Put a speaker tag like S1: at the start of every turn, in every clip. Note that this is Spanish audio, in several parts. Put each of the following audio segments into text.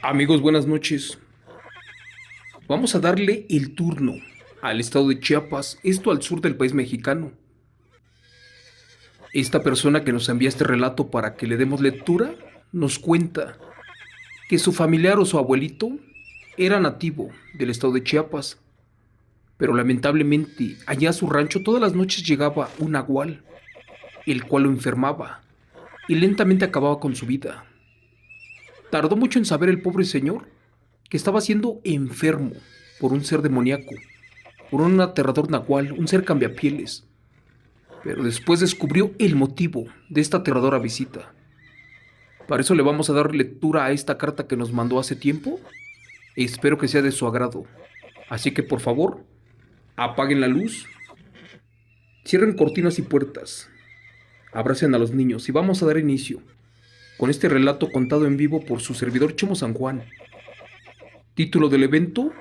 S1: Amigos, buenas noches. Vamos a darle el turno al estado de Chiapas, esto al sur del país mexicano. Esta persona que nos envía este relato para que le demos lectura nos cuenta que su familiar o su abuelito era nativo del estado de Chiapas, pero lamentablemente allá a su rancho todas las noches llegaba un nahual, el cual lo enfermaba y lentamente acababa con su vida. Tardó mucho en saber el pobre señor que estaba siendo enfermo por un ser demoníaco, por un aterrador nahual, un ser cambiapieles. Pero después descubrió el motivo de esta aterradora visita. Para eso le vamos a dar lectura a esta carta que nos mandó hace tiempo. E espero que sea de su agrado. Así que por favor, apaguen la luz, cierren cortinas y puertas, abracen a los niños y vamos a dar inicio con este relato contado en vivo por su servidor Chemo San Juan. Título del evento: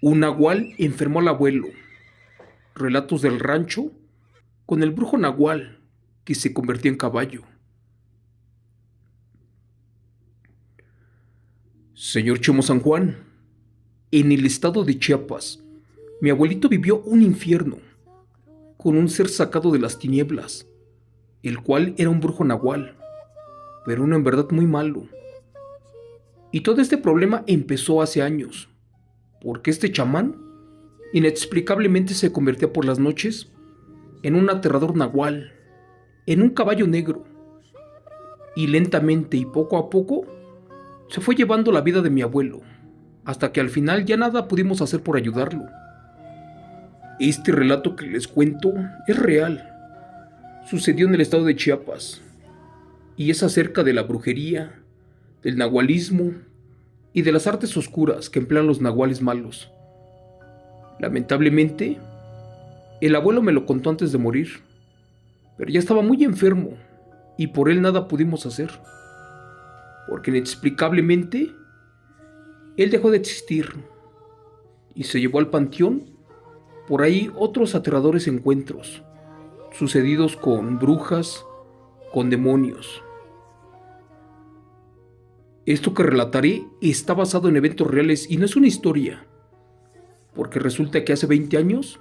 S1: Un nahual enfermó al abuelo. Relatos del rancho con el brujo nahual que se convertía en caballo. Señor Chemo San Juan, en el estado de Chiapas, mi abuelito vivió un infierno con un ser sacado de las tinieblas, el cual era un brujo nahual, pero uno en verdad muy malo. Y todo este problema empezó hace años, porque este chamán inexplicablemente se convertía por las noches en un aterrador nahual, en un caballo negro, y lentamente y poco a poco se fue llevando la vida de mi abuelo, hasta que al final ya nada pudimos hacer por ayudarlo. Este relato que les cuento es real, sucedió en el estado de Chiapas, y es acerca de la brujería, del nahualismo y de las artes oscuras que emplean los nahuales malos. Lamentablemente, el abuelo me lo contó antes de morir, pero ya estaba muy enfermo y por él nada pudimos hacer, porque inexplicablemente él dejó de existir y se llevó al panteón por ahí otros aterradores encuentros, sucedidos con brujas, con demonios. Esto que relataré está basado en eventos reales y no es una historia, porque resulta que hace 20 años,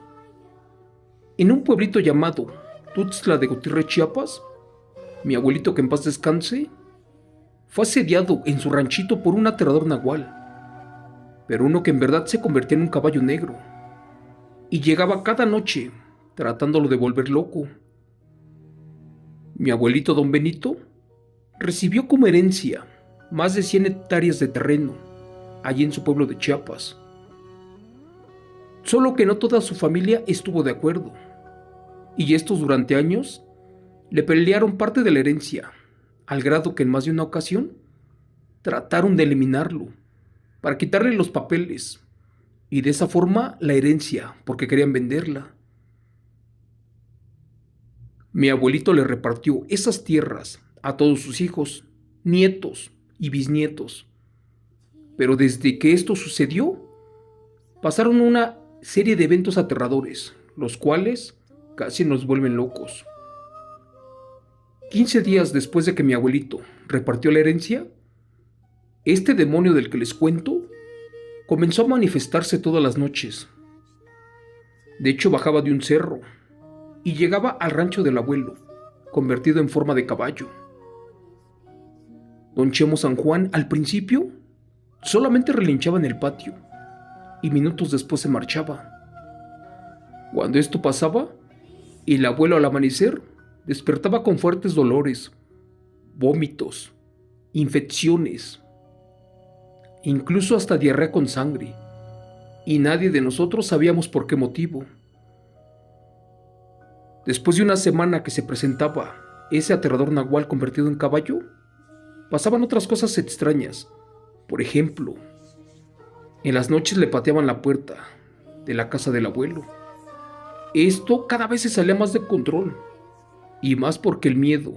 S1: en un pueblito llamado Tuxtla de Gutiérrez, Chiapas, mi abuelito, que en paz descanse, fue asediado en su ranchito por un aterrador nahual, pero uno que en verdad se convertía en un caballo negro, y llegaba cada noche tratándolo de volver loco. Mi abuelito don Benito recibió como herencia más de 100 hectáreas de terreno allí en su pueblo de Chiapas. Solo que no toda su familia estuvo de acuerdo, y estos durante años le pelearon parte de la herencia, al grado que en más de una ocasión trataron de eliminarlo, para quitarle los papeles, y de esa forma la herencia, porque querían venderla. Mi abuelito le repartió esas tierras a todos sus hijos, nietos y bisnietos. Pero desde que esto sucedió, pasaron una serie de eventos aterradores, los cuales casi nos vuelven locos. 15 días después de que mi abuelito repartió la herencia, este demonio del que les cuento comenzó a manifestarse todas las noches. De hecho, bajaba de un cerro y llegaba al rancho del abuelo, convertido en forma de caballo. Don Chemo San Juan, al principio, solamente relinchaba en el patio y minutos después se marchaba. Cuando esto pasaba, el abuelo al amanecer despertaba con fuertes dolores, vómitos, infecciones, incluso hasta diarrea con sangre, y nadie de nosotros sabíamos por qué motivo. Después de una semana que se presentaba ese aterrador nahual convertido en caballo, pasaban otras cosas extrañas. Por ejemplo, en las noches le pateaban la puerta de la casa del abuelo. Esto cada vez se salía más de control, y más porque el miedo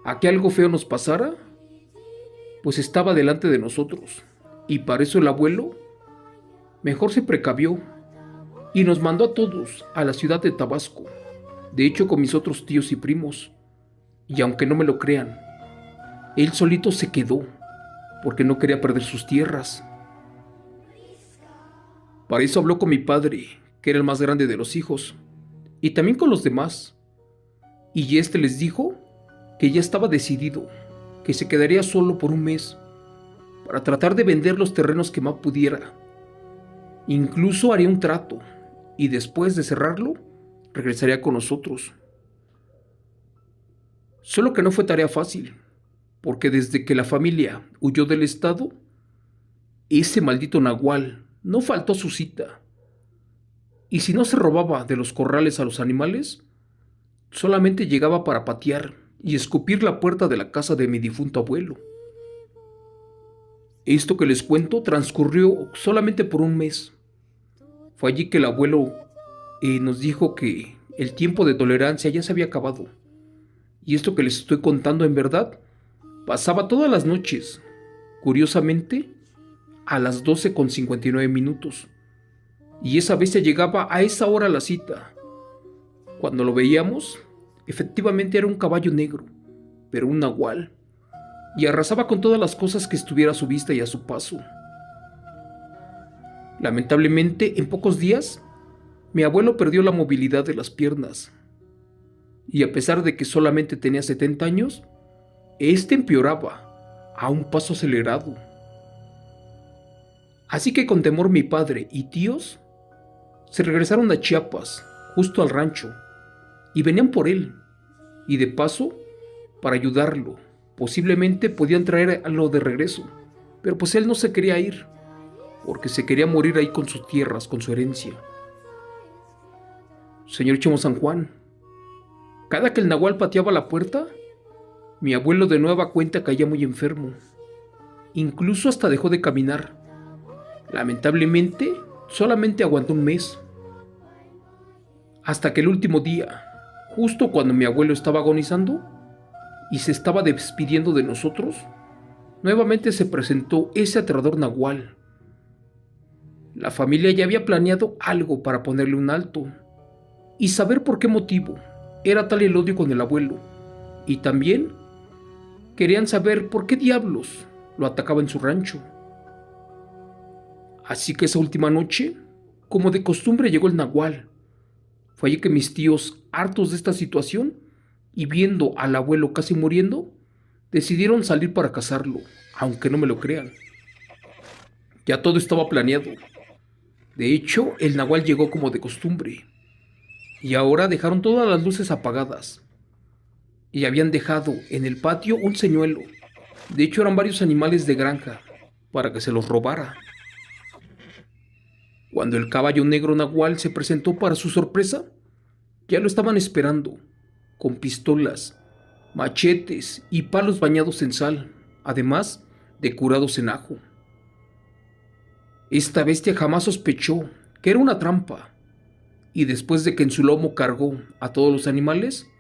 S1: a que algo feo nos pasara, pues estaba delante de nosotros, y para eso el abuelo mejor se precavió y nos mandó a todos a la ciudad de Tabasco, de hecho con mis otros tíos y primos, y aunque no me lo crean, él solito se quedó porque no quería perder sus tierras. Para eso habló con mi padre, que era el más grande de los hijos, y también con los demás, y éste les dijo que ya estaba decidido, que se quedaría solo por un mes, para tratar de vender los terrenos que más pudiera. Incluso haría un trato, y después de cerrarlo, regresaría con nosotros. Solo que no fue tarea fácil, porque desde que la familia huyó del estado, ese maldito nahual no faltó a su cita. Y si no se robaba de los corrales a los animales, solamente llegaba para patear y escupir la puerta de la casa de mi difunto abuelo. Esto que les cuento transcurrió solamente por un mes. Fue allí que el abuelo nos dijo que el tiempo de tolerancia ya se había acabado. Y esto que les estoy contando en verdad pasaba todas las noches, curiosamente, a las 12:59. Y esa vez se llegaba a esa hora a la cita. Cuando lo veíamos, efectivamente era un caballo negro, pero un nahual, y arrasaba con todas las cosas que estuviera a su vista y a su paso. Lamentablemente, en pocos días, mi abuelo perdió la movilidad de las piernas, y a pesar de que solamente tenía 70 años, este empeoraba a un paso acelerado. Así que con temor mi padre y tíos se regresaron a Chiapas, justo al rancho, y venían por él, y de paso, para ayudarlo. Posiblemente podían traerlo de regreso, pero pues él no se quería ir, porque se quería morir ahí con sus tierras, con su herencia. Señor Chemo San Juan, cada que el nahual pateaba la puerta, mi abuelo de nueva cuenta caía muy enfermo. Incluso hasta dejó de caminar. Lamentablemente, solamente aguantó un mes. Hasta que el último día, justo cuando mi abuelo estaba agonizando y se estaba despidiendo de nosotros, nuevamente se presentó ese aterrador nahual. La familia ya había planeado algo para ponerle un alto y saber por qué motivo era tal el odio con el abuelo, y también querían saber por qué diablos lo atacaba en su rancho. Así que esa última noche, como de costumbre, llegó el nahual. Fue allí que mis tíos, hartos de esta situación y viendo al abuelo casi muriendo, decidieron salir para cazarlo, aunque no me lo crean. Ya todo estaba planeado. De hecho, el nahual llegó como de costumbre, y ahora dejaron todas las luces apagadas, y habían dejado en el patio un señuelo. De hecho, eran varios animales de granja, para que se los robara. Cuando el caballo negro nahual se presentó, para su sorpresa, ya lo estaban esperando, con pistolas, machetes y palos bañados en sal, además de curados en ajo. Esta bestia jamás sospechó que era una trampa, y después de que en su lomo cargó a todos los animales,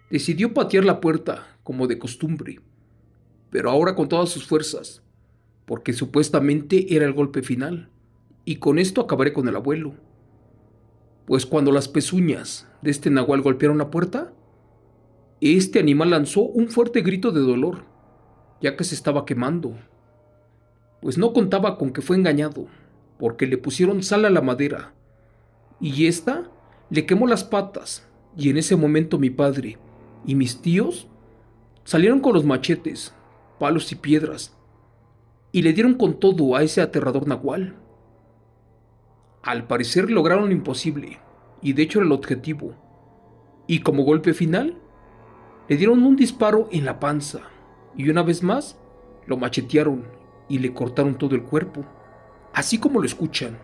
S1: decidió patear la puerta como de costumbre, pero ahora con todas sus fuerzas, porque supuestamente era el golpe final, y con esto acabaré con el abuelo. Pues cuando las pezuñas de este nahual golpearon la puerta, este animal lanzó un fuerte grito de dolor, ya que se estaba quemando. Pues no contaba con que fue engañado, porque le pusieron sal a la madera, y ésta le quemó las patas, y en ese momento mi padre y mis tíos salieron con los machetes, palos y piedras, y le dieron con todo a ese aterrador nahual. Al parecer lograron lo imposible, y de hecho era el objetivo, y como golpe final, le dieron un disparo en la panza, y una vez más lo machetearon y le cortaron todo el cuerpo, así como lo escuchan.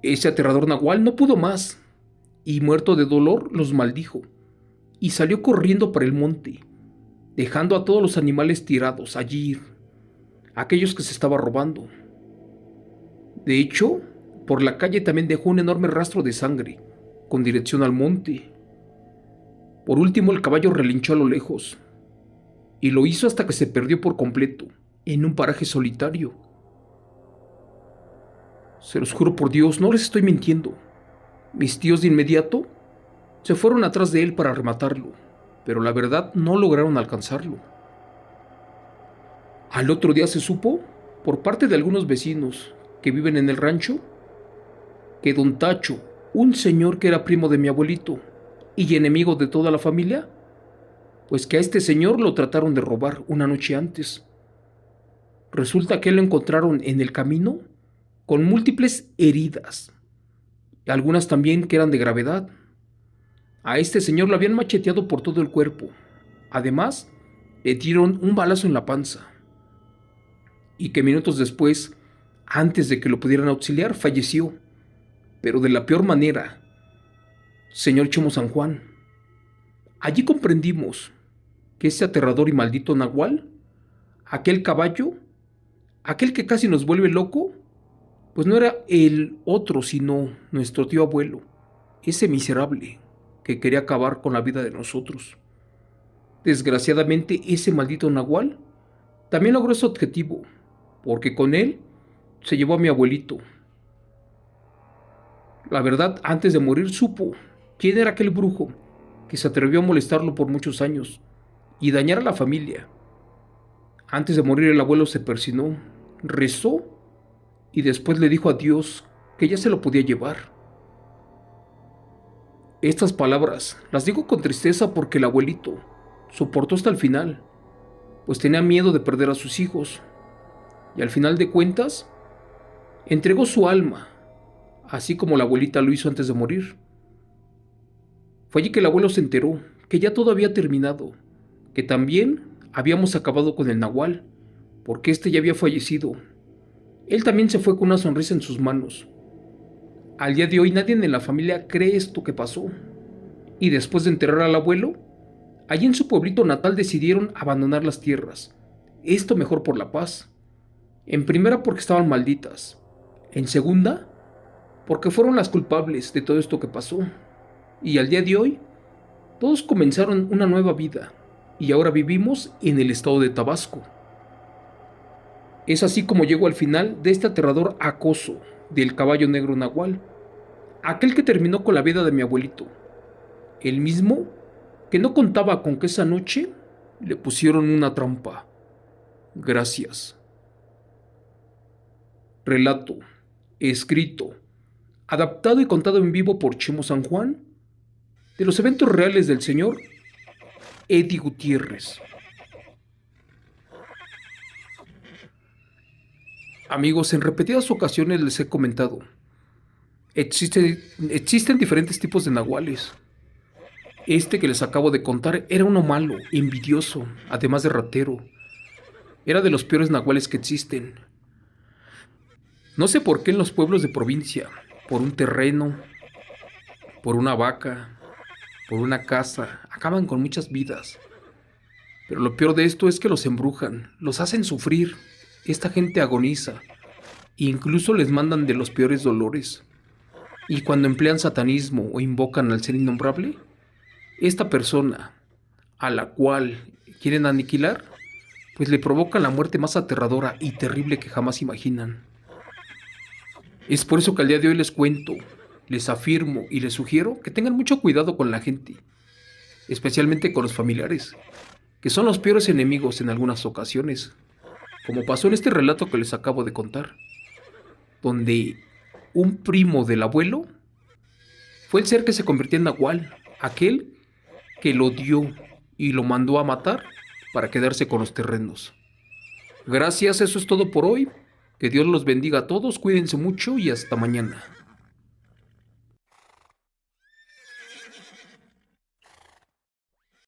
S1: Ese aterrador nahual no pudo más, y muerto de dolor los maldijo, y salió corriendo para el monte, dejando a todos los animales tirados allí, aquellos que se estaba robando. De hecho, por la calle también dejó un enorme rastro de sangre, con dirección al monte. Por último, el caballo relinchó a lo lejos, y lo hizo hasta que se perdió por completo, en un paraje solitario. Se los juro por Dios, no les estoy mintiendo. Mis tíos de inmediato se fueron atrás de él para rematarlo, pero la verdad no lograron alcanzarlo. Al otro día se supo, por parte de algunos vecinos que viven en el rancho, que don Tacho, un señor que era primo de mi abuelito y enemigo de toda la familia, pues que a este señor lo trataron de robar una noche antes. Resulta que lo encontraron en el camino con múltiples heridas, algunas también que eran de gravedad. A este señor lo habían macheteado por todo el cuerpo. Además, le dieron un balazo en la panza. Y que minutos después, antes de que lo pudieran auxiliar, falleció. Pero de la peor manera. Señor Chemo San Juan, allí comprendimos que ese aterrador y maldito nahual, aquel caballo, aquel que casi nos vuelve loco, pues no era el otro, sino nuestro tío abuelo, ese miserable que quería acabar con la vida de nosotros. Desgraciadamente, ese maldito nahual también logró su objetivo, porque con él se llevó a mi abuelito. La verdad, antes de morir supo quién era aquel brujo que se atrevió a molestarlo por muchos años y dañar a la familia. Antes de morir el abuelo se persinó, rezó y después le dijo a Dios que ya se lo podía llevar. Estas palabras las digo con tristeza porque el abuelito soportó hasta el final, pues tenía miedo de perder a sus hijos, y al final de cuentas entregó su alma, así como la abuelita lo hizo antes de morir. Fue allí que el abuelo se enteró que ya todo había terminado, que también habíamos acabado con el nahual, porque éste ya había fallecido. Él también se fue con una sonrisa en sus manos. Al día de hoy nadie en la familia cree esto que pasó, y después de enterrar al abuelo, allí en su pueblito natal decidieron abandonar las tierras, esto mejor por la paz. En primera porque estaban malditas, en segunda porque fueron las culpables de todo esto que pasó, y al día de hoy todos comenzaron una nueva vida, y ahora vivimos en el estado de Tabasco. Es así como llego al final de este aterrador acoso del caballo negro nahual, aquel que terminó con la vida de mi abuelito, el mismo que no contaba con que esa noche le pusieron una trampa. Gracias. Relato, escrito, adaptado y contado en vivo por Chemo San Juan, de los eventos reales del señor Eddie Gutiérrez. Amigos, en repetidas ocasiones les he comentado, existen diferentes tipos de nahuales. Este que les acabo de contar era uno malo, envidioso, además de ratero. Era de los peores nahuales que existen. No sé por qué en los pueblos de provincia, por un terreno, por una vaca, por una casa, acaban con muchas vidas. Pero lo peor de esto es que los embrujan, los hacen sufrir. Esta gente agoniza, e incluso les mandan de los peores dolores. Y cuando emplean satanismo o invocan al ser innombrable, esta persona, a la cual quieren aniquilar, pues le provoca la muerte más aterradora y terrible que jamás imaginan. Es por eso que al día de hoy les cuento, les afirmo y les sugiero que tengan mucho cuidado con la gente, especialmente con los familiares, que son los peores enemigos en algunas ocasiones, como pasó en este relato que les acabo de contar, donde un primo del abuelo fue el ser que se convirtió en nahual, aquel que lo dio y lo mandó a matar para quedarse con los terrenos. Gracias, eso es todo por hoy. Que Dios los bendiga a todos, cuídense mucho y hasta mañana.